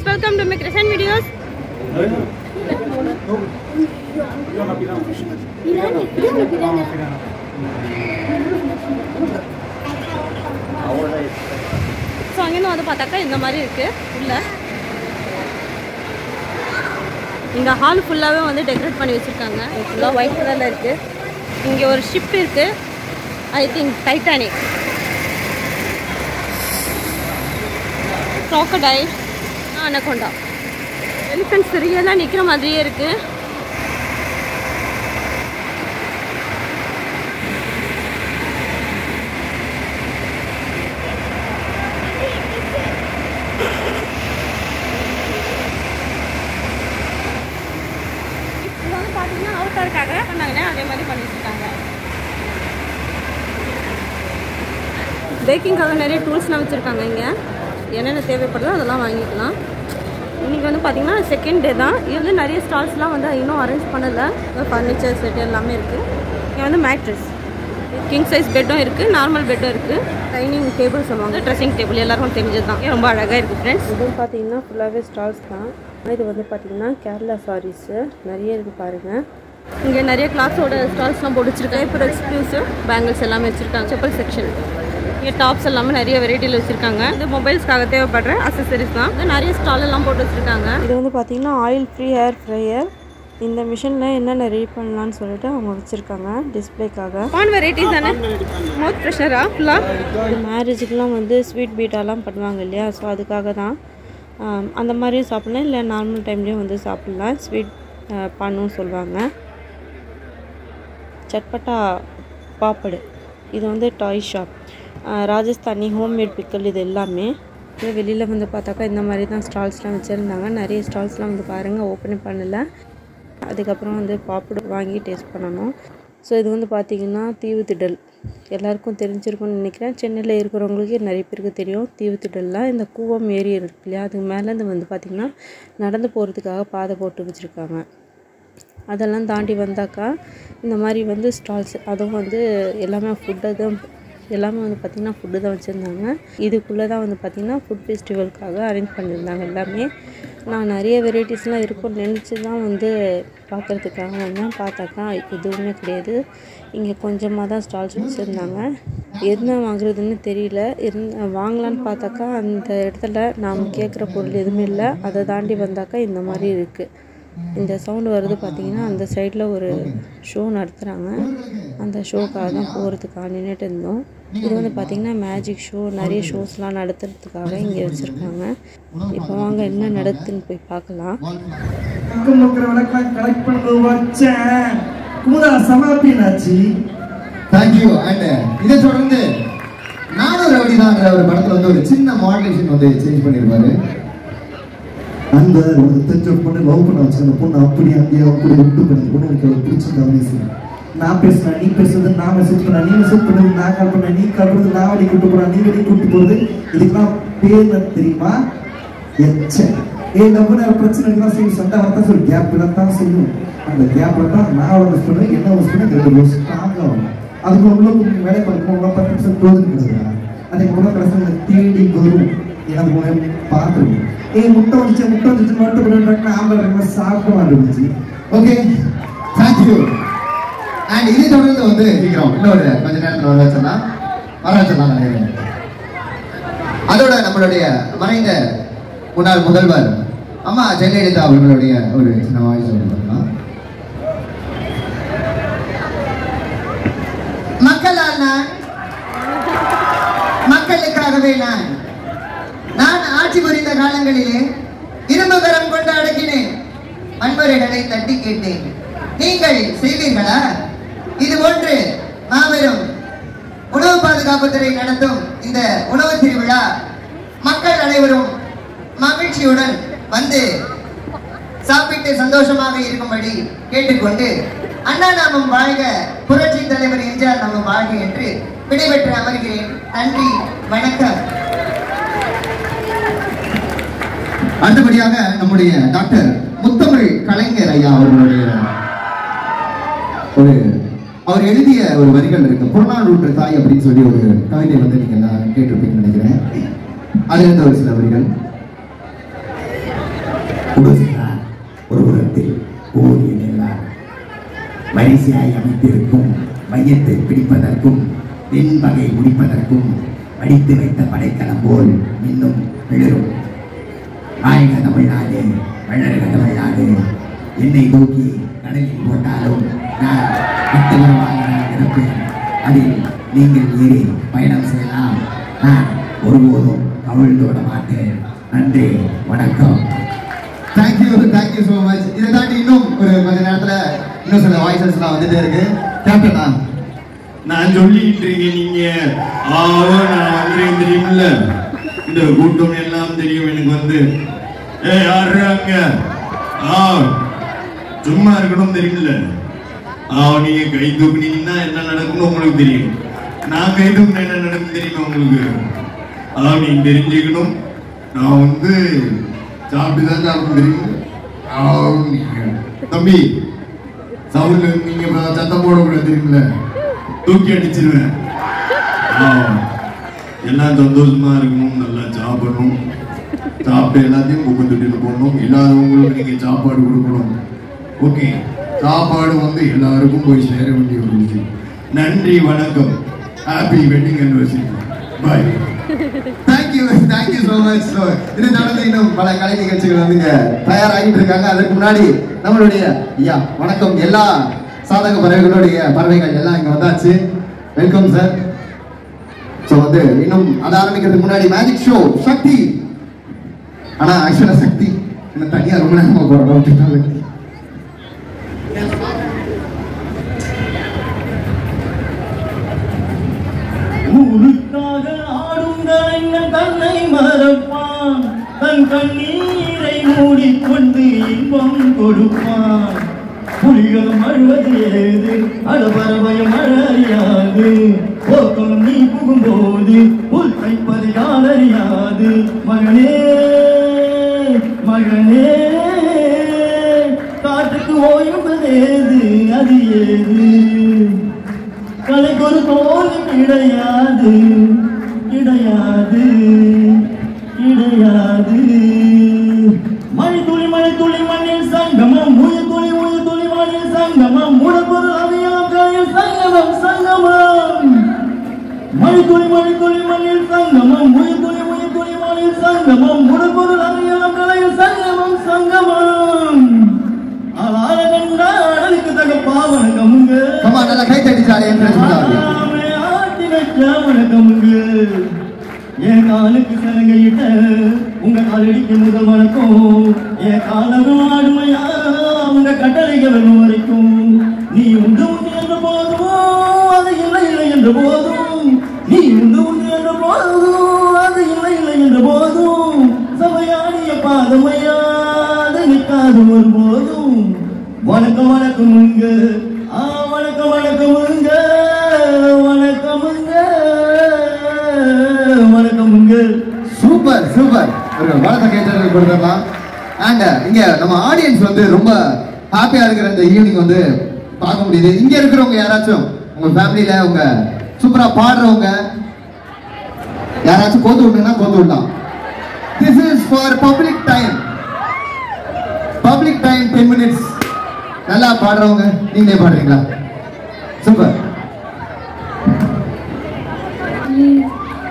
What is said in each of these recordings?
welcome to my Crescent videos. So அங்கேருந்து வந்து பார்த்தாக்கா இந்த மாதிரி இருக்குது உள்ள. இந்த ஹால் ஃபுல்லாகவே வந்து டெக்கரேட் பண்ணி வச்சுருக்காங்க. ஃபுல்லாக ஒயிட் கலரில் இருக்குது. இங்கே ஒரு ஷிப் இருக்குது, I think Titanic. crocodile, anaconda. Elephants ரியலாக நிற்கிற மாதிரியே இருக்குது. இது வந்து பார்த்தீங்கன்னா அவுட்டருக்காக பண்ணாங்கன்னா அதே மாதிரி பண்ணிட்டுருக்காங்க. பேக்கிங்காக நிறைய டூல்ஸ்லாம் வச்சுருக்காங்க. இங்கே என்னென்ன தேவைப்படுதோ அதெல்லாம் வாங்கிக்கலாம். இன்றைக்கி வந்து பார்த்திங்கன்னா செகண்ட் டே தான். இது வந்து நிறைய ஸ்டால்ஸ்லாம் வந்து இன்னும் அரேஞ்ச் பண்ணலை. ஃபர்னிச்சர் செட் எல்லாமே இருக்குது. இங்கே வந்து மேட்ரஸ், கிங் சைஸ் பெட்டும் இருக்குது, நார்மல் பெட்டும் இருக்குது. டைனிங் டேபிள் சொல்லுவாங்க, ட்ரெஸ்ஸிங் டேபிள் எல்லாருக்கும் தெரிஞ்சது தான். ரொம்ப அழகாக இருக்குது ஃப்ரெண்ட்ஸ். இதுவும் பார்த்தீங்கன்னா ஃபுல்லாகவே ஸ்டால்ஸ் தான். இது வந்து பார்த்திங்கன்னா கேரளா சாரீஸு நிறைய இருக்குது பாருங்கள். இங்கே நிறைய கிளாஸோட ஸ்டால்ஸ்லாம் போட்டு வச்சுருக்காங்க. இப்போ எக்ஸ்க்ளூசிவ் பேங்கிள்ஸ் எல்லாமே வச்சுருக்காங்க. செப்பல் செக்ஷன், இங்கே டாப்ஸ் எல்லாமே நிறைய வெரைட்டியில் வச்சுருக்காங்க. இது மொபைல்ஸ்க்காக தேவைப்படுற அக்சசரிஸ் தான். இது நிறைய ஸ்டால் எல்லாம் போட்டு வச்சுருக்காங்க. இது வந்து பார்த்திங்கன்னா ஆயில் ஃப்ரீ ஹேர் ஃப்ரையர். இந்த மிஷினில் என்னென்ன ரெடி பண்ணலான்னு சொல்லிட்டு அவங்க வச்சுருக்காங்க டிஸ்பிளேக்காக. பான் வெரைட்டிஸ் தானே, மவுத் ஃப்ரெஷ்னராக ஃபுல்லாக. மேரேஜுக்கெலாம் வந்து ஸ்வீட் பீட்டாலாம் பண்ணுவாங்க இல்லையா, ஸோ அதுக்காக தான். அந்த மாதிரியும் சாப்பிட்லாம், இல்லை நார்மல் டைம்லேயும் வந்து சாப்பிட்லாம். ஸ்வீட் பானும் சொல்லுவாங்க. சட்பட்டா பாப்படு, இது வந்து டாய் ஷாப். ராஜஸ்தானி ஹோம்மேட் பிக்கல், இது எல்லாமே. இது வெளியில் வந்து பார்த்தாக்கா இந்த மாதிரி தான் ஸ்டால்ஸ்லாம் வச்சுருந்தாங்க. நிறைய ஸ்டால்ஸ்லாம் வந்து பாருங்கள் ஓப்பனே பண்ணலை. அதுக்கப்புறம் வந்து பாப்படு வாங்கி டேஸ்ட் பண்ணணும். ஸோ இது வந்து பார்த்திங்கன்னா தீவுத்திடல், எல்லாருக்கும் தெரிஞ்சிருக்கும்னு நினைக்கிறேன். சென்னையில் இருக்கிறவங்களுக்கு நிறைய பேருக்கு தெரியும். தீவுத்திடல்லாம் இந்த கூவம் ஏரி இருக்கு இல்லையா, அதுக்கு மேலேருந்து வந்து பார்த்திங்கன்னா நடந்து போகிறதுக்காக பாதை போட்டு வச்சுருக்காங்க. அதெல்லாம் தாண்டி வந்தாக்கா இந்த மாதிரி வந்து ஸ்டால்ஸ், அதுவும் வந்து எல்லாமே ஃபுட்டு தான், எல்லாமே வந்து பார்த்திங்கன்னா ஃபுட்டு தான் வச்சுருந்தாங்க. இதுக்குள்ளே தான் வந்து பார்த்திங்கன்னா ஃபுட் ஃபெஸ்டிவலுக்காக அரேஞ்ச் பண்ணியிருந்தாங்க எல்லாமே. நான் நிறைய வெரைட்டிஸ்லாம் இருக்கும்னு நினச்சி தான் வந்து பார்க்குறதுக்காக வந்தேன். பார்த்தாக்கா எதுவுமே கிடையாது. இங்கே கொஞ்சமாக தான் ஸ்டால்ஸ் வச்சுருந்தாங்க. என்ன வாங்குறதுன்னு தெரியல. வாங்கலான்னு பார்த்தாக்கா அந்த இடத்துல நாம் கேட்குற பொருள் எதுவுமே இல்லை. அதை தாண்டி வந்தாக்கா இந்த மாதிரி இருக்குது. இந்த சவுண்டு வருது பார்த்திங்கன்னா அந்த சைடில் ஒரு ஷோ நடத்துகிறாங்க. அந்த ஷோக்காக தான் போகிறதுக்காக நின்றுட்டு இருந்தோம். இது வந்து பார்த்திங்கன்னா மேஜிக் ஷோ, நிறைய ஷோஸ்லாம் நடத்துறதுக்காக இங்கே வச்சுருக்காங்க. இப்போ வாங்க என்ன நடத்துன்னு போய் பார்க்கலாம். தேங்க்யூ. அண்ட் இதை தொடர்ந்து நானும் ரவுடிதான்ற ஒரு படத்தில் வந்து ஒரு சின்ன மாடலேஷன் வந்து சேஞ்ச் பண்ணியிருப்பாரு. அந்த ஒரு தெரிஞ்ச பொண்ணு லவ் பண்ண வச்சு அந்த பொண்ணு அப்படி அங்கேயே கூட விட்டு பண்ண பொண்ணு எனக்கு அவள் பிடிச்சிருந்தா. நான் பேசுனேன், நீ பேசுறது, நான் மெசேஜ் பண்ணேன், நீ மெசேஜ் பண்ணது, நான் கால் பண்ணேன், நீ கால் பண்ணுறது, நான் வெளியே கூட்டு போகிறேன், நீ வெளியே கூட்டு போகிறது. இதுக்கெல்லாம் பேர் தெரியுமா? நம்ம பிரச்சனைலாம் செய்யும், சண்டை வரத்தான் சொல்லி கேப்ல தான் செய்யும். அந்த கேப்ல தான் நான் அவளை மிஸ் பண்ணுவேன், என்ன மிஸ் பண்ணேன், 2 வருஷம் ஸ்ட்ராங்காக வரும். அதுக்கு உங்களுக்கு வேலை பார்க்கணும், 10% தோதுன்னு கிடையாது. அதுக்கு உள்ள பிரச்சனை தேடி வரும். எனக்கு பார்த்துருவோம். முட்டை வந்துச்சு மட்டும் ஆம்பளை சாப்பிட மாட்டேங்குச்சு. Okay, thank you. அண்ட் இதை தொடர்ந்து வந்து சீக்கிரம் இன்னொரு கொஞ்ச நேரத்தில் வர வச்சிடலாம் நினைக்கிறேன். அதோட நம்மளுடைய மறைந்த முன்னாள் முதல்வர் அம்மா ஜெயலலிதா அவர்களுடைய ஒரு சின்ன வாய்ஸ் சொல்லலாம். மக்களால் நான், மக்களுக்காகவே நான் ஆட்சி புரிந்த காலங்களிலே இரும்பு கரம் கொண்டு அடக்கினேன், மண்புரைகளை தட்டி கேட்டேன். நீங்கள் செய்வீர்களா? இது போன்று மாபெரும் உணவு பாதுகாப்புத்துறை நடத்தும் இந்த உணவு திருவிழா மக்கள் அனைவரும் மகிழ்ச்சியுடன் வந்து சாப்பிட்டு சந்தோஷமாக இருக்கும்படி கேட்டுக்கொண்டு, அண்ணா நாமம் வாழ்க, புரட்சி தலைவர் எம்ஜிஆர் நாமம் வாழ்க என்று விடைபெற்று அமர்கிறேன். நன்றி, வணக்கம். அடுத்தபடியாக நம்முடைய டாக்டர் முத்தமிழ் கலைஞர் ஐயா அவர்களுடைய அவர் எழுதிய ஒரு வரிகள் இருக்கு. புறநானூற்று தாய் அப்படின்னு சொல்லி ஒரு கவிதை வந்து நீங்க எல்லாம் கேட்டிருப்பீங்கன்னு நினைக்கிறேன். அதுல இருந்து ஒரு சில வரிகள். குடிசைதான் ஒரு புறத்தில் ஓடி நின்றார். வரிசையாய் அமைத்திருக்கும் மையத்தை பிடிப்பதற்கும் தென்பகை முடிப்பதற்கும் அடித்து வைத்த படைக்கலம் போல் இன்னும் எழுரும். வாழ்க தமிழ்நாடு, வளர்க தமிழ்நாடு. என்னை தூக்கி கடலில் போட்டாலும் நான் மற்றவர்களாக இருப்பேன். அதில் நீங்கள் ஏறி பயணம் செய்யலாம். நான் ஒருபோதும் கவிழ்ந்து விட மாட்டேன். நன்றி, வணக்கம். Thank you so much. இதை தாண்டி இன்னும் ஒரு கொஞ்ச நேரத்தில் இன்னும் சில வாய்ஸஸ்லாம் வந்துட்டே இருக்கு. கேப்டனா நான் சொல்லிட்டு இருக்கேன், நீங்க நான் வந்துறேன் தெரியுமில்ல, இந்த கூட்டம் எல்லாம் தெரியும் எனக்கு. யாருங்க சும்மா இருக்கணும் தெரியுமில்ல. நீங்க கை தூக்குனீங்கன்னா என்ன நடக்கும்னு உங்களுக்கு தெரியும். நான் கை தூக்குன என்ன நடக்கும் தெரியுமா உங்களுக்கு? நீங்க தெரிஞ்சுக்கணும். நான் சாப்பிட்டுதான் சாப்பிட தெரியும். தம்பி சவுண்ட்ல நீங்க சத்தம் போடக்கூடாது தெரியுமில்ல, தூக்கி அடிச்சிருவேன். எல்லாம் சந்தோஷமா இருக்கணும், நல்லா சாப்பிடணும். சாப்பிட்டு எல்லாத்தையும் குப்பை தொட்டியில் போடணும். இல்லாதவங்களுக்கு நீங்க சாப்பாடு கொடுக்கணும். ஓகே, சாப்பாடு எல்லாருக்கும் போய் சேர வேண்டிய ஒரு விஷயம். நன்றி, வணக்கம். Happy wedding anniversary. Bye. Thank you so much. இதை தொடர்ந்து இன்னும் பல கலை நிகழ்ச்சிகள் தயாராகிட்டு இருக்காங்க. அதுக்கு முன்னாடி நம்மளுடைய வணக்கம் எல்லா சாதக பறவைகளுடைய பறவைகள் எல்லாம் இங்க வந்தாச்சு. Welcome sir. ஸோ இன்னும் அதை ஆரம்பிக்கிறதுக்கு முன்னாடி மேஜிக் ஷோ சக்தி. ஆனா ஆக்சுவலா சக்தி இன்னும் தனியா ரொம்ப நேரமா போறோம். ஊருக்காக ஆடும் கலைஞன் தன்னை மறப்பான். தன் கண்ணீரை மூடிக்கொண்டு இன்பம் கொடுப்பான். புலிகளும் அழுவது ஏது, அடபரவயம் அழறியாது. போக்கம் நீ புகும்போது புல் தைப்பது யாரறியாது. மகனே மகனே, காட்டுக்கு ஓய்வதேது, அது ஏது? கலைக்கு ஒரு தோல்வி கிடையாது, கிடையாது, கிடையாது. மழை துளி மண்ணில் சங்கமம், உயிர் துளி மண்ணில் சங்கமம். உடற்பொருள் அவையாம் காயில் சங்கமம், சங்கமம். மழை துளி மண்ணில் சங்கமம், உயிர் துளி மண்ணில் சங்கமம். உடற்பொருள் அவையாம் காயில் சங்கமம், சங்கமம். ஆளார கண்டா அடலுக்கு தக பாவனகமுங்க. கை தட்டிச்சாலே வணக்கமுங்க. என் காலுக்கு சலங்கையிட்ட உங்க காலடிக்கு முதல் வணக்கம். என் காலரும் ஆடுமையா உங்க கட்டளைகள் வரைக்கும். நீ உண்டு என்ற போதும் அது இல்லை என்ற போதும். நீ உண்டு என்ற போதும் அது இல்லை என்ற போதும். சபையாடிய பாதமையா அது நிற்காது ஒரு போதும். வணக்கம் வணக்கமுங்க, வணக்கம் வணக்கமுங்க, வணக்கமுங்க, வணக்கமுங்க. Super super. ஒரு வணக்கம் கேட்டு கொடுத்துடலாம். அண்ட் இங்க நம்ம ஆடியன்ஸ் ரொம்ப ஹாப்பியா இருக்கிற இந்த ஈவினிங் பார்க்க முடியுது. இங்க இருக்கிறவங்க யாராச்சும் உங்க ஃபேமிலியில உங்க சூப்பரா பாடுறவங்க யாராச்சும் கோத்து விட்டுனா கோத்து விடலாம். This is for public time. Public time 10 minutes. நல்லா பாடுறவங்க நீங்களே பாடுறீங்களா? சூப்பர்.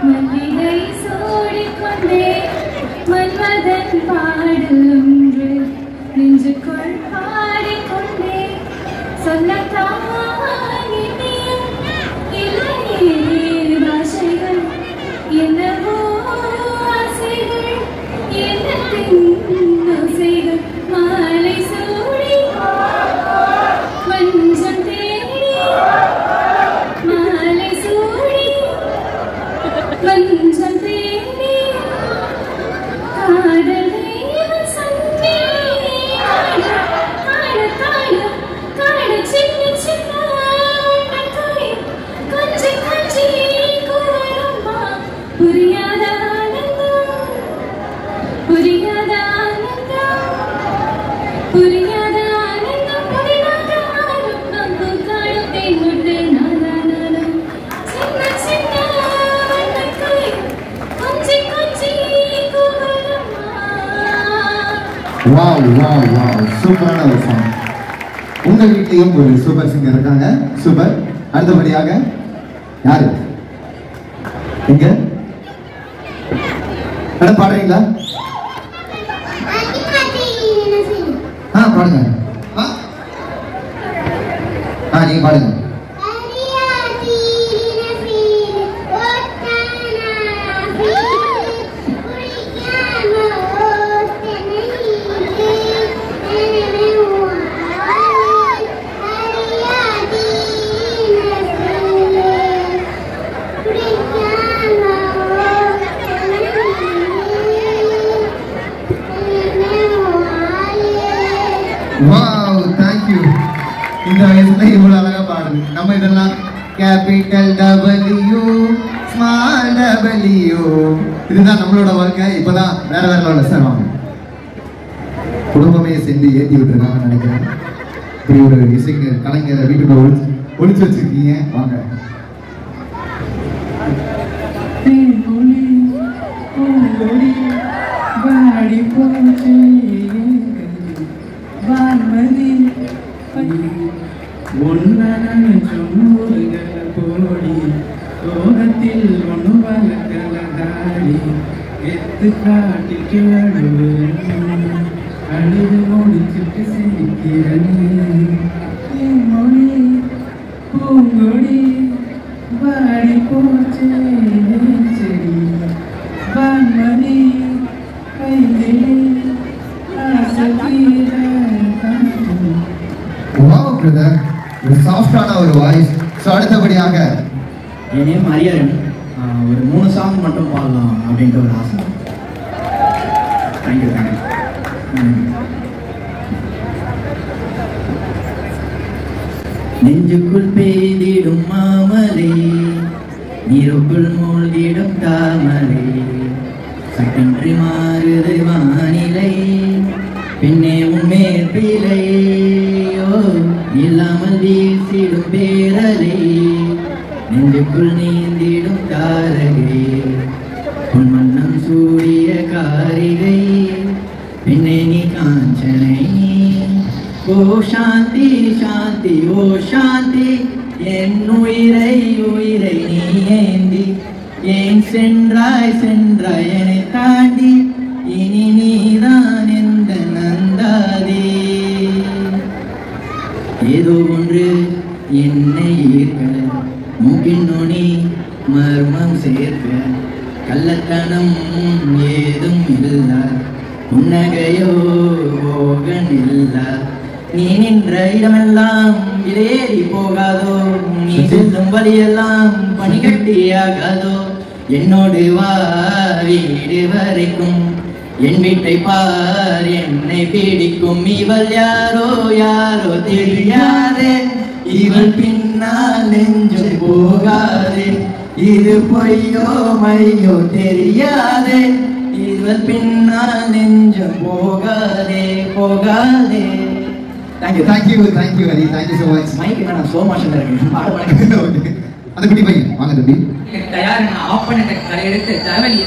மல்லிகை சூடிக்கொண்டே மன்மதன் பாடலொன்று நெஞ்சுக்குள் பாடிக்கொண்டே சொல்லத்தான் இல்லையே பாஷைகள் என்னவோ ஆசைகள் என்னத்தின் ஓசைகள் மாலை சூடி மஞ்சள் தேடி மாலை சூடி மஞ்சள் தேடி காதலை சந்தேடி வாவ் வாவ் வாவ், சூப்பரான ஒரு சாங். உங்க வீட்லயும் ஒரு சூப்பர் சிங்கர் இருக்காங்க. சூப்பர். அடுத்தபடியாக யாரு எங்க மேடம் பாடுறீங்களா? பாடுங்க. நீங்க பாடுங்க. Wow, thank you. இந்த வயசுல இவ்வளவு அழகா பாடுங்க. நம்ம இதெல்லாம் கேபிட்டல் W ஸ்மால் W, இதுதான் நம்மளோட வாழ்க்கை. இப்பதான் வேற வேற லெவல்ல சார் வாங்க. குடும்பமே சேர்ந்து ஏற்றி விட்டுருக்காங்கன்னு நினைக்கிறேன். இப்படி ஒரு இசைங்க கலைஞரை வீட்டுக்குள்ள ஒளிச்சு வச்சிருக்கீங்க. வாங்க. சாஃப்டான ஒரு வாய்ஸ். ஸோ அடுத்தபடியாக என்னே மரியாதை ஒரு 3 சாங் மட்டும் பாடலாம் அப்படின்ற ஒரு ஆசை. Thank you thank you. நெஞ்சுக்குள் பெய்திடும் மாமலை, நீருக்குள் மூழ்கிடும் தாமரை, சட்டென்று மாறுது வானிலை, பின்னே உன்மேல் பிழையோ இல்லாமல் வீசிடும் பேரலை, நெஞ்சுக்குள் நீந்திடும் தாரகை, உன் மன்னம் சூடிய காரிகை, பின்னே நீ காஞ்சனை. ஓ சாந்தி சாந்தி ஓ சாந்தி, என் உயிரை உயிரை நீ ஏந்தி, ஏன் சென்றாய் சென்றாய் என்னை தாண்டி, இனி நீதான் எந்த நந்தாதே. ஏதோ ஒன்று என்னை ஈர்க்க, மூக்கின் நுனி மர்மம் சேர்க்க, கள்ளத்தனம் ஏதும் இல்ல, புன்னகையோ போகன் இல்ல, நீ நின்ற இடமெல்லாம் விலேறி போகாதோ, நீ செல்லும் வழியெல்லாம் பனிகட்டியாகாதோ, என்னோடு வா வீடு வரைக்கும், என் வீட்டை பார் என்னை பிடிக்கும், இவள் யாரோ யாரோ தெரியாதே, இவள் பின்னால் நெஞ்சும் போகாதே, இது பொய்யோ மையோ தெரியாதே, இவள் பின்னால் நெஞ்சும் போகாதே போகாதே. Thank you thank you thank you Hari, thank you so much. Mike என்ன ஸ்லோ மோஷன்ல இருக்கு, பாட பாட. அந்த குட்டி பையன் வாங்க தம்பி. தயார் ஆஃப் பண்ண கடை எடுத்து தலைவலி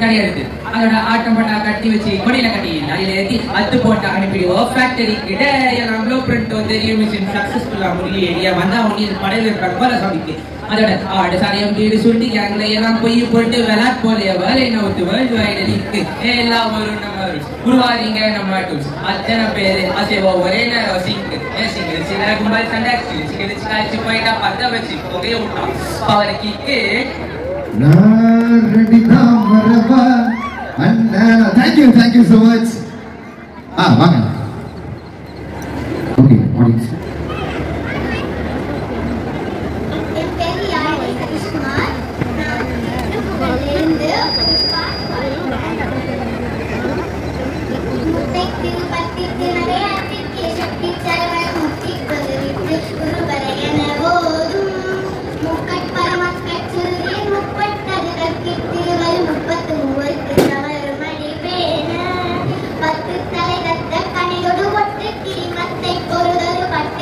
கடை எடுத்து அதோட ஆட்டம் பட்டா கட்டி வச்சு கொடியில கட்டி அதில் ஏற்றி அத்து போட்டா அனுப்பிடுவோம். ஃபேக்டரி கிட்ட எல்லாம் ப்ளூ பிரிண்ட் வந்து மிஷின் சக்சஸ்ஃபுல்லா முடிய ஏரியா வந்தா அவங்க படையில இருக்காங்க போல சாமிக்கு. அதோட ஆடு சாரியம் வீடு சுட்டி கேங்ல எல்லாம் பொய் போட்டு விளாட் போலைய வேலை நவுத்து வேர்ல்டு வைடு லிங்க் எல்லாம் வரும். நம்ம உருவாதீங்க நம்ம டூல்ஸ் அத்தனை பேரு அசைவோ ஒரே நேரம் சிங்க் சிங்கிள் சில கும்பல் சண்டை சிக்கிச்சு காய்ச்சி போயிட்டா பத்த வச்சு புகைய விட்டான் பவர் கிக்கு. நான் ரெடி தான் வரவா அண்ணா. Thank you thank you so much. வாங்க. Okay audience. பத்து தலை தத்த கனிதொடு ஒட்டு கிரிமத்தை பொறுதொரு பட்ட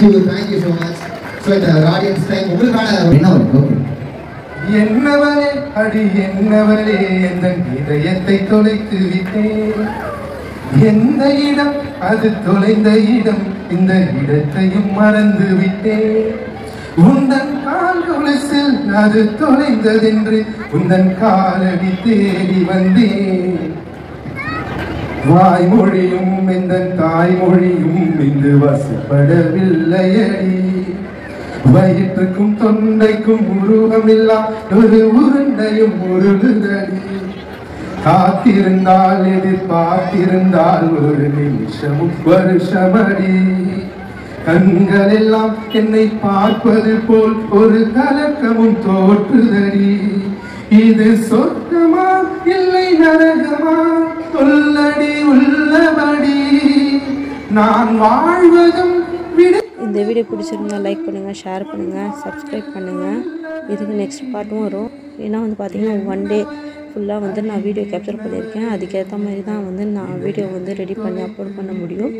தேங்க்யூ ஸோ மச். ஸோ இந்த ஆடியன்ஸ் டைம் உங்களுக்கான என்ன வரும்? ஓகே. என்னவளே அடி என்னவளே எந்த இதயத்தை தொலைத்து விட்டேன். எந்த இடம் அது தொலைந்த இடம், இந்த இடத்தையும் மறந்து விட்டேன். உந்தன் கால் கொலுசில் அது தொலைந்ததென்று உந்தன் காலடி தேடி வந்தேன். வாய்மொழியும் இந்த தாய்மொழியும் இங்கு வசப்படவில்லையடி. வயிற்றுக்கும் தொண்டைக்கும் உருவமில்லா ஒரு உருண்டையும் உருகுதடி. காத்திருந்தால் எதிர்பார்த்திருந்தால் ஒரு நிமிஷமும் வருஷமடி. கண்கள் எல்லாம் என்னை பார்ப்பது போல் ஒரு கலக்கமும் தோற்றுதடி. இது சொர்க்கமா இல்லை நரகமா சொல்லடி உள்ளபடி. நான் வாழ்வதும் இந்த வீடியோ பிடிச்சிருந்தா லைக் பண்ணுங்கள், ஷேர் பண்ணுங்கள், சப்ஸ்கிரைப் பண்ணுங்கள். இதுக்கு நெக்ஸ்ட் பார்ட்டும் வரும். ஏன்னா வந்து பார்த்திங்கன்னா 1 டே ஃபுல்லாக வந்து நான் வீடியோ கேப்சர் பண்ணியிருக்கேன். அதுக்கேற்ற மாதிரி தான் வந்து நான் வீடியோ வந்து ரெடி பண்ணி அப்லோட் பண்ண முடியும்.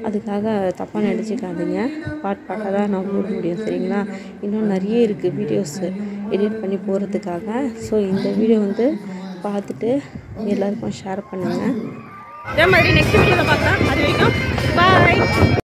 அதுக்காக தப்பாக நினச்சிக்காதீங்க. பார்ட்டாக தான் நான் போட முடியும், சரிங்களா? இன்னும் நிறைய இருக்குது வீடியோஸு எடிட் பண்ணி போகிறதுக்காக. ஸோ இந்த வீடியோ வந்து பார்த்துட்டு எல்லாருக்கும் ஷேர் பண்ணுங்கள். அதே மாதிரி நெக்ஸ்ட் வீடியோவில் பார்த்தா